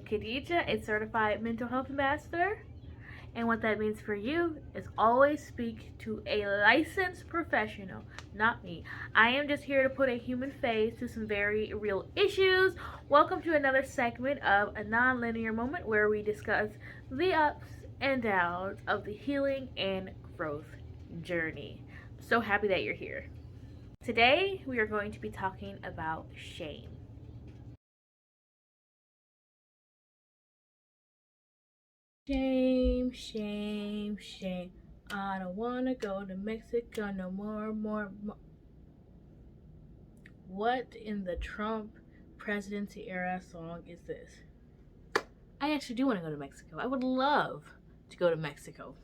Khadija, a certified mental health ambassador. And what that means for you is always speak to a licensed professional, not me. I am just here to put a human face to some very real issues. Welcome to another segment of a non-linear moment where we discuss the ups and downs of the healing and growth journey. I'm so happy that you're here. Today, we are going to be talking about shame. Shame, shame, shame. I don't wanna go to Mexico no more. What in the Trump presidency era song is this? I actually do want to go to Mexico. I would love to go to Mexico.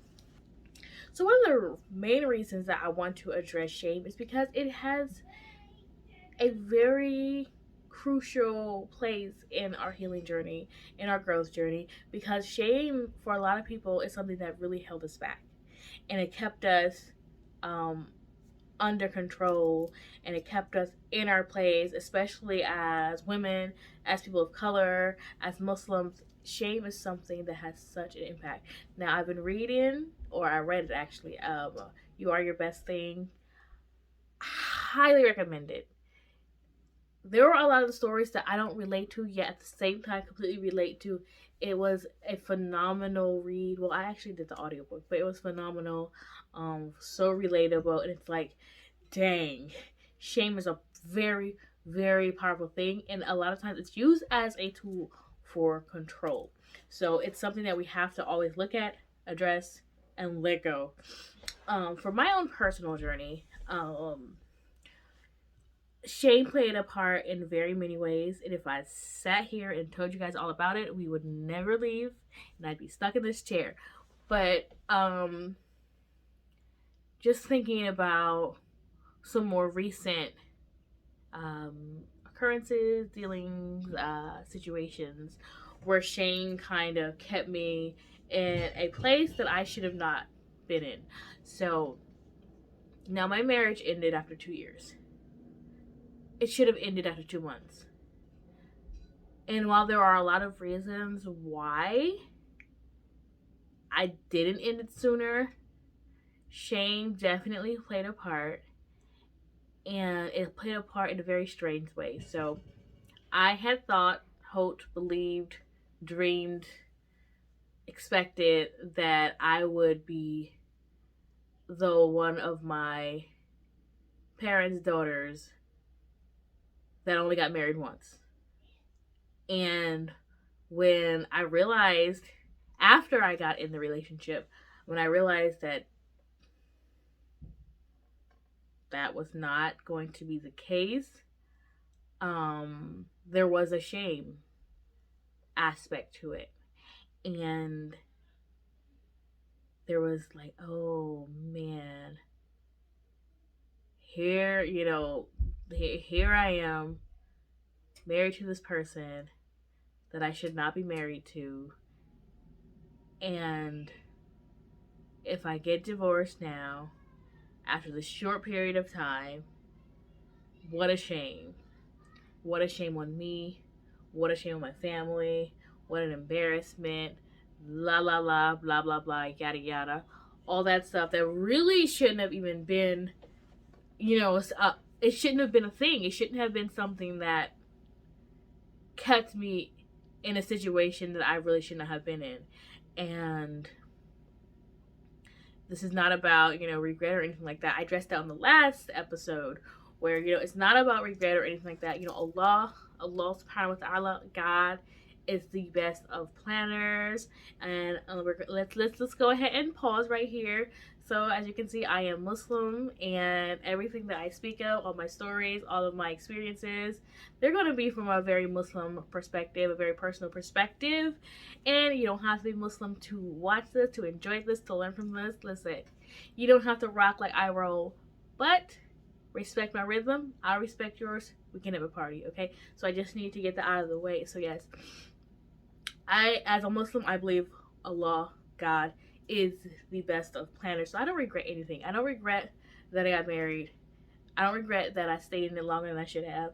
So one of the main reasons that I want to address shame is because it has a very crucial place in our healing journey, in our growth journey, because shame for a lot of people is something that really held us back, and it kept us under control, and it kept us in our place, especially as women, as people of color, as Muslims. Shame is something that has such an impact. Now, I've been reading, or I read it actually, You Are Your Best Thing. Highly recommend it. There were a lot of the stories that I don't relate to, yet at the same time completely relate to. It was a phenomenal read. Well, I actually did the audiobook, but it was phenomenal. So relatable, and it's like, dang, shame is a very, very powerful thing, and a lot of times it's used as a tool for control. So it's something that we have to always look at, address, and let go. For my own personal journey, shame played a part in very many ways, and if I sat here and told you guys all about it, we would never leave, and I'd be stuck in this chair. But just thinking about some more recent occurrences, dealings, situations where shame kind of kept me in a place that I should have not been in. So now my marriage ended after 2 years. It should have ended after 2 months. And while there are a lot of reasons why I didn't end it sooner, shame definitely played a part. And it played a part in a very strange way. So I had thought, hoped, believed, dreamed, expected that I would be the one of my parents' daughters that only got married once. And when I realized, after I got in the relationship, when I realized that that was not going to be the case, there was a shame aspect to it. And there was like, oh man, here, here I am, married to this person that I should not be married to. And if I get divorced now, after this short period of time, what a shame. What a shame on me. What a shame on my family. What an embarrassment. La la la, blah blah blah, yada yada. All that stuff that really shouldn't have even been, it shouldn't have been a thing. It shouldn't have been something that kept me in a situation that I really shouldn't have been in. And this is not about, regret or anything like that. I addressed that on the last episode where, it's not about regret or anything like that. Allah subhanahu wa ta'ala, God, is the best of planners. And let's go ahead and pause right here. So as you can see, I am Muslim, and everything that I speak of, all my stories, all of my experiences, they're going to be from a very Muslim perspective, a very personal perspective. And you don't have to be Muslim to watch this, to enjoy this, to learn from this. Listen, you don't have to rock like I roll, but respect my rhythm. I respect yours. We can have a party, okay? So I just need to get that out of the way. So yes, as a Muslim, I believe Allah, God, is the best of planners. So I don't regret anything. I don't regret that I got married. I don't regret that I stayed in it longer than I should have.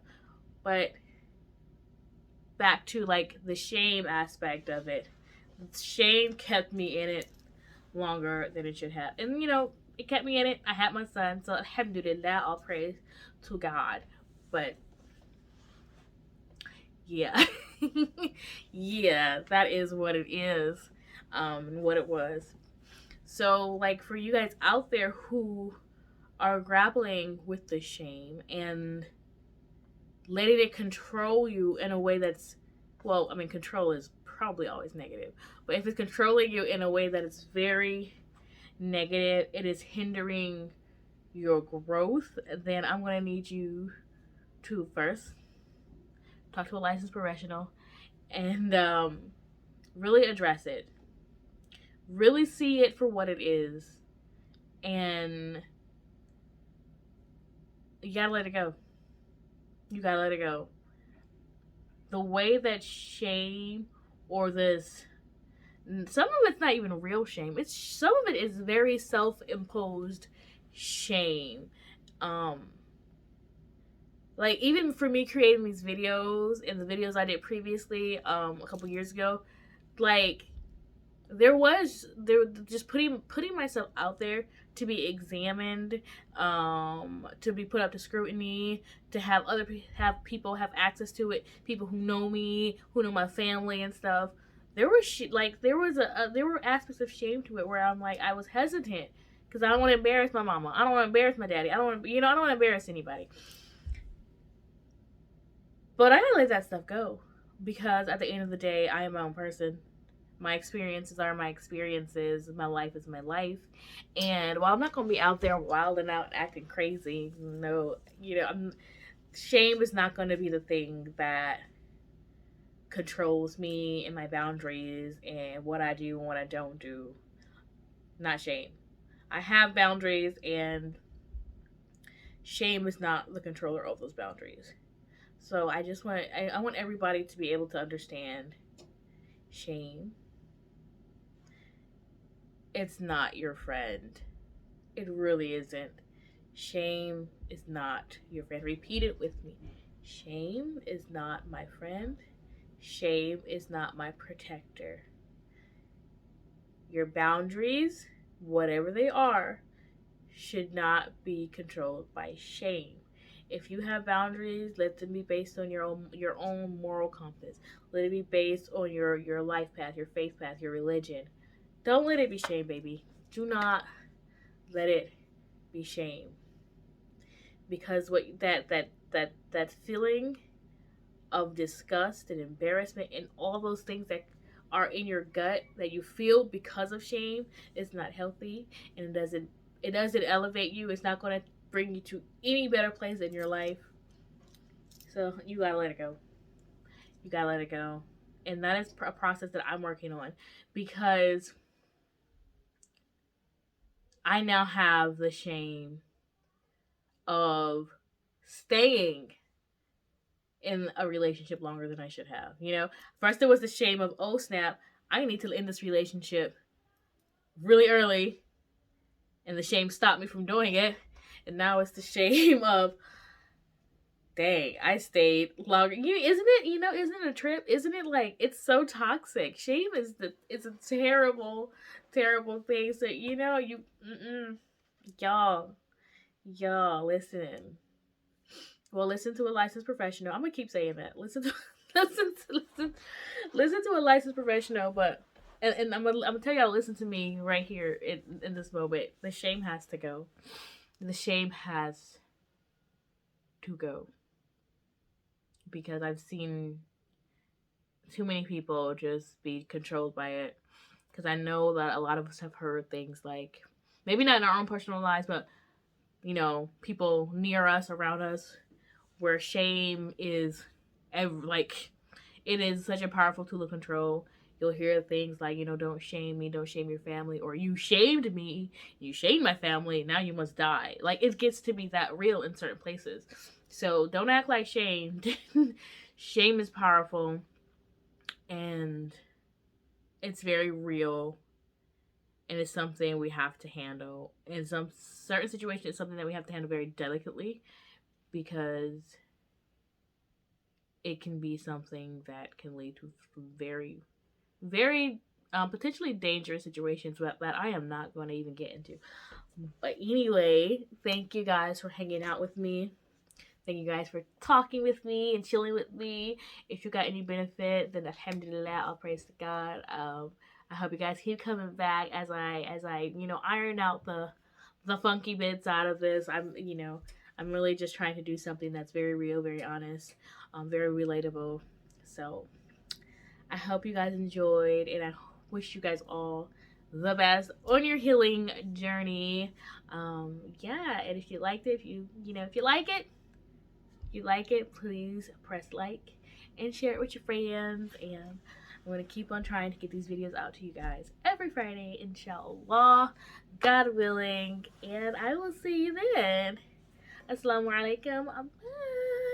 But back to like the shame aspect of it. Shame kept me in it longer than it should have. And it kept me in it. I had my son, so alhamdulillah, all praise to God. But yeah. Yeah, that is what it is. And what it was. So like for you guys out there who are grappling with the shame and letting it control you in a way that's, well, I mean, control is probably always negative, but if it's controlling you in a way that is very negative, it is hindering your growth, then I'm going to need you to first talk to a licensed professional and really address it. Really see it for what it is. And you gotta let it go. You gotta let it go. The way that shame or this, some of it's not even real shame. It's some of it is very self-imposed shame. Like even for me creating these videos and the videos I did previously, a couple years ago, like there just putting myself out there to be examined, to be put up to scrutiny, to have people have access to it, people who know me, who know my family and stuff. There were aspects of shame to it where I'm like, I was hesitant because I don't want to embarrass my mama, I don't want to embarrass my daddy, I don't want to embarrass anybody. But I gotta let that stuff go because at the end of the day, I am my own person. My experiences are my experiences. My life is my life. And while I'm not going to be out there wilding out and acting crazy, no, shame is not going to be the thing that controls me and my boundaries and what I do and what I don't do. Not shame. I have boundaries, and shame is not the controller of those boundaries. So I want everybody to be able to understand shame. It's not your friend. It really isn't. Shame is not your friend. Repeat it with me. Shame is not my friend. Shame is not my protector. Your boundaries, whatever they are, should not be controlled by shame. If you have boundaries, let them be based on your own moral compass. Let it be based on your life path, your faith path, your religion. Don't let it be shame, baby. Do not let it be shame. Because what that feeling of disgust and embarrassment and all those things that are in your gut that you feel because of shame is not healthy, and it doesn't elevate you. It's not going to bring you to any better place in your life. So you gotta let it go. You gotta let it go. And that is a process that I'm working on because I now have the shame of staying in a relationship longer than I should have. First there was the shame of, oh snap, I need to end this relationship really early, and the shame stopped me from doing it. And now it's the shame of, dang, I stayed longer. Isn't it a trip? Isn't it like, it's so toxic? Shame it's a terrible, terrible thing. So y'all listen. Well, listen to a licensed professional. I'm gonna keep saying that. Listen to a licensed professional. But and I'm gonna tell y'all to listen to me right here in this moment. The shame has to go. The shame has to go because I've seen too many people just be controlled by it. Because I know that a lot of us have heard things like, maybe not in our own personal lives, but people near us, around us, where shame is like, it is such a powerful tool of control. You'll hear things like, don't shame me, don't shame your family, or you shamed me, you shamed my family, now you must die. Like, it gets to be that real in certain places. So don't act like shame. Shame is powerful, and it's very real, and it's something we have to handle. In some certain situations, it's something that we have to handle very delicately, because it can be something that can lead to very, very potentially dangerous situations that I am not going to even get into. But anyway, thank you guys for hanging out with me. Thank you guys for talking with me and chilling with me. If you got any benefit, then alhamdulillah, I'll praise to God. I hope you guys keep coming back as I iron out the funky bits out of this. I'm really just trying to do something that's very real, very honest, very relatable. So I hope you guys enjoyed, and I wish you guys all the best on your healing journey. Yeah, and if you liked it, if you like it, please press like and share it with your friends. And I'm going to keep on trying to get these videos out to you guys every Friday, inshallah, God willing. And I will see you then. Assalamu alaikum. Bye.